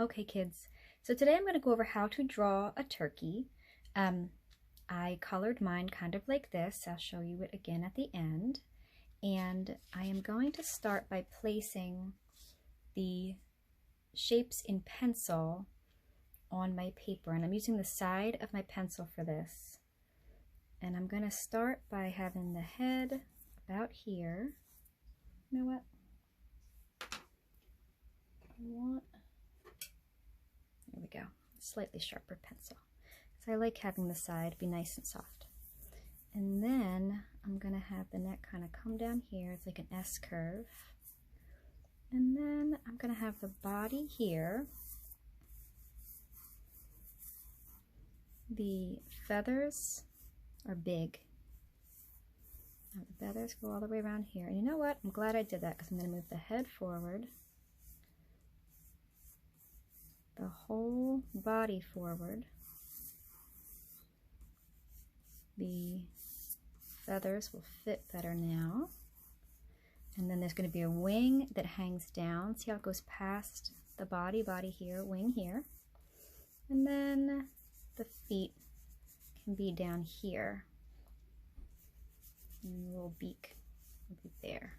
Okay, kids, so today I'm going to go over how to draw a turkey. I colored mine kind of like this. I'll show you it again at the end. And I am going to start by placing the shapes in pencil on my paper. And I'm using the side of my pencil for this. And I'm going to start by having the head about here. You know what? There we go. Slightly sharper pencil. So I like having the side be nice and soft. And then I'm going to have the neck kind of come down here. It's like an S curve. And then I'm going to have the body here. The feathers are big. Now the feathers go all the way around here. And you know what? I'm glad I did that because I'm going to move the head forward. The whole body forward. The feathers will fit better now. And then there's going to be a wing that hangs down. See how it goes past the body here, wing here. And then the feet can be down here. And the little beak will be there.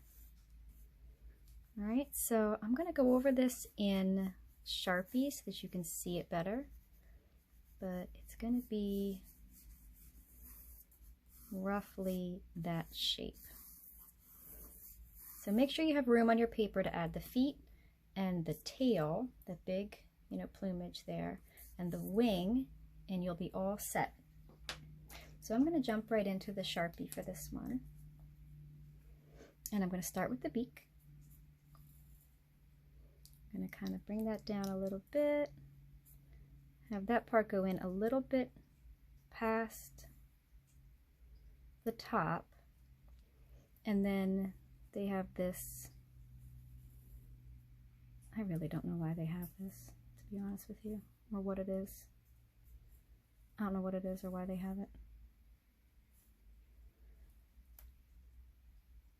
All right, so I'm going to go over this in Sharpie so that you can see it better. But it's going to be roughly that shape. So make sure you have room on your paper to add the feet and the tail, the big, plumage there, and the wing, and you'll be all set. So I'm going to jump right into the Sharpie for this one. And I'm going to start with the beak. I'm going to kind of bring that down a little bit. Have that part go in a little bit past the top. And then they have this, I really don't know why they have this, to be honest with you, or what it is. I don't know what it is or why they have it.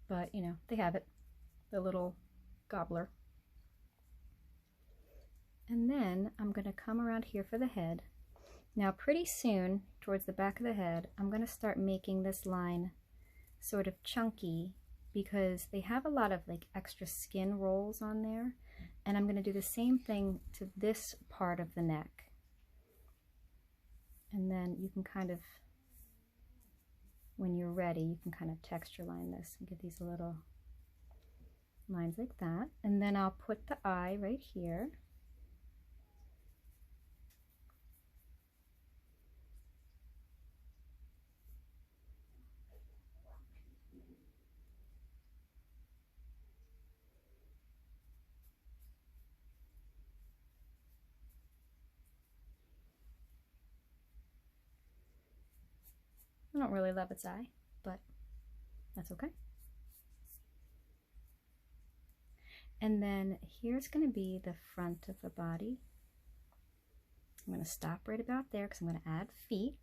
But, they have it, the little gobbler. And then I'm going to come around here for the head. Now pretty soon, towards the back of the head, I'm going to start making this line sort of chunky because they have a lot of like extra skin rolls on there. And I'm going to do the same thing to this part of the neck. And then you can kind of, when you're ready, you can kind of texture line this and get these little lines like that. And then I'll put the eye right here. I don't really love its eye, but that's okay. And then here's going to be the front of the body. I'm going to stop right about there because I'm going to add feet.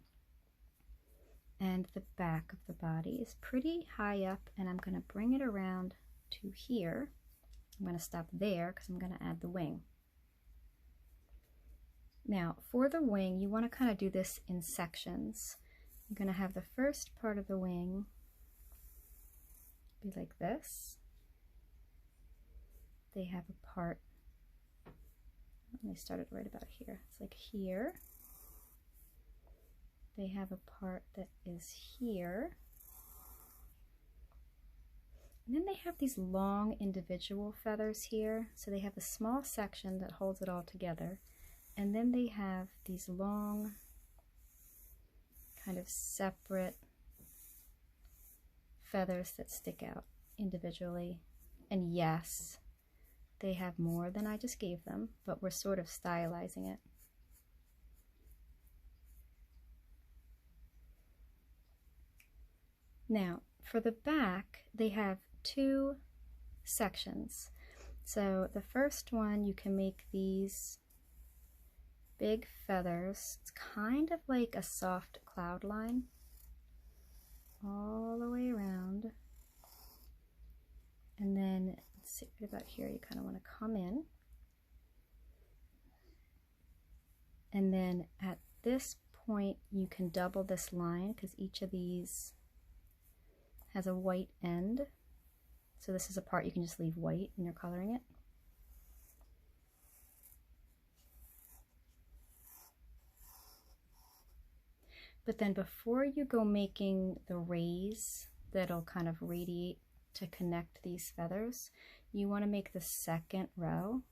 And the back of the body is pretty high up, and I'm going to bring it around to here. I'm going to stop there because I'm going to add the wing. Now, for the wing, you want to kind of do this in sections. I'm going to have the first part of the wing be like this. They have a part, let me start it right about here. It's like here. They have a part that is here. And then they have these long individual feathers here. So they have a small section that holds it all together. And then they have these long kind of separate feathers that stick out individually. And yes, they have more than I just gave them, but we're sort of stylizing it. Now, for the back, they have two sections. So the first one, you can make these big feathers. It's kind of like a soft cloud line all the way around. And then, let's see, right about here, you kind of want to come in. this point you can double this line because each of these has a white end. So this is a part you can just leave white when you're coloring it. But then before you go making the rays that'll kind of radiate to connect these feathers, you want to make the second row.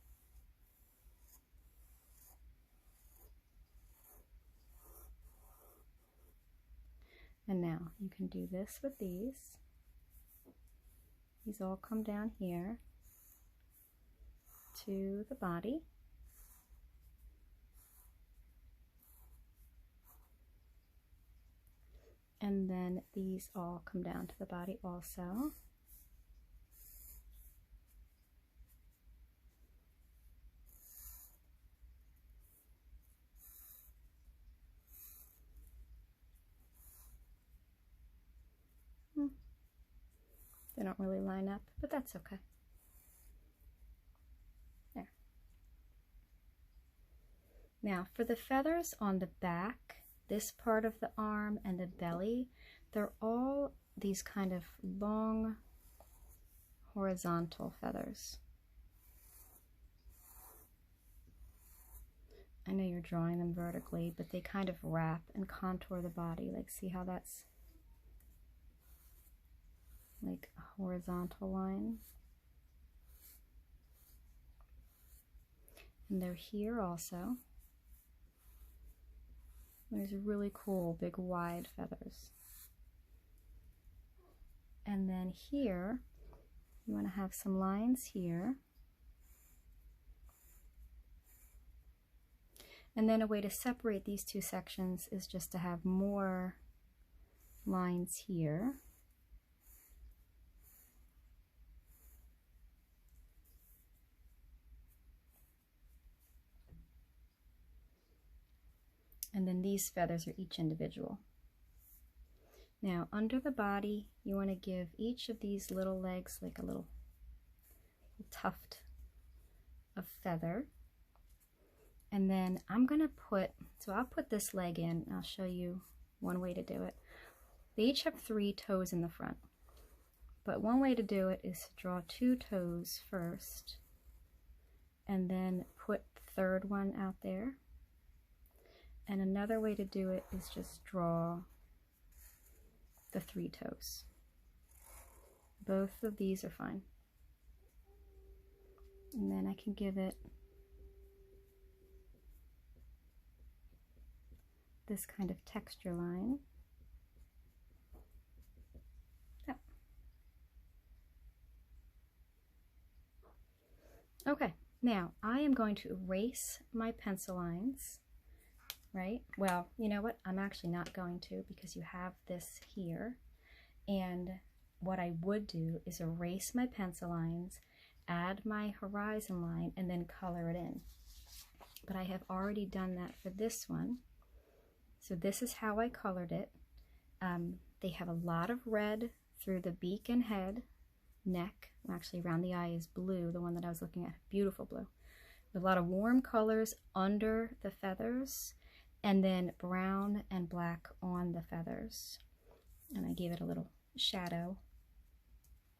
And now you can do this with these. These all come down here to the body. And then these all come down to the body also. They don't really line up, but that's okay. There. Now for the feathers on the back, this part of the arm and the belly, they're all these kind of long horizontal feathers. I know you're drawing them vertically, but they kind of wrap and contour the body. Like, see how that's like a horizontal line? And they're here also. There's really cool big wide feathers. And then here you want to have some lines here. And then a way to separate these two sections is just to have more lines here. And then these feathers are each individual. Now under the body, you want to give each of these little legs like a little tuft of feather. And then I'm going to put, so I'll put this leg in, and I'll show you one way to do it. They each have 3 toes in the front. But one way to do it is to draw 2 toes first, and then put the 3rd one out there. And another way to do it is just draw the 3 toes. Both of these are fine. And then I can give it this kind of texture line. Yeah. Okay, now I am going to erase my pencil lines. Right? Well, you know what? I'm actually not going to, because you have this here. And what I would do is erase my pencil lines, add my horizon line, and then color it in. But I have already done that for this one. So this is how I colored it. They have a lot of red through the beak and head, neck. Actually, around the eye is blue, the one that I was looking at. Beautiful blue. A lot of warm colors under the feathers, and then brown and black on the feathers. And I gave it a little shadow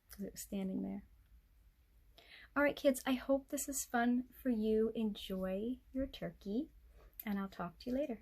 because it was standing there. All right, kids, I hope this is fun for you. Enjoy your turkey, and I'll talk to you later.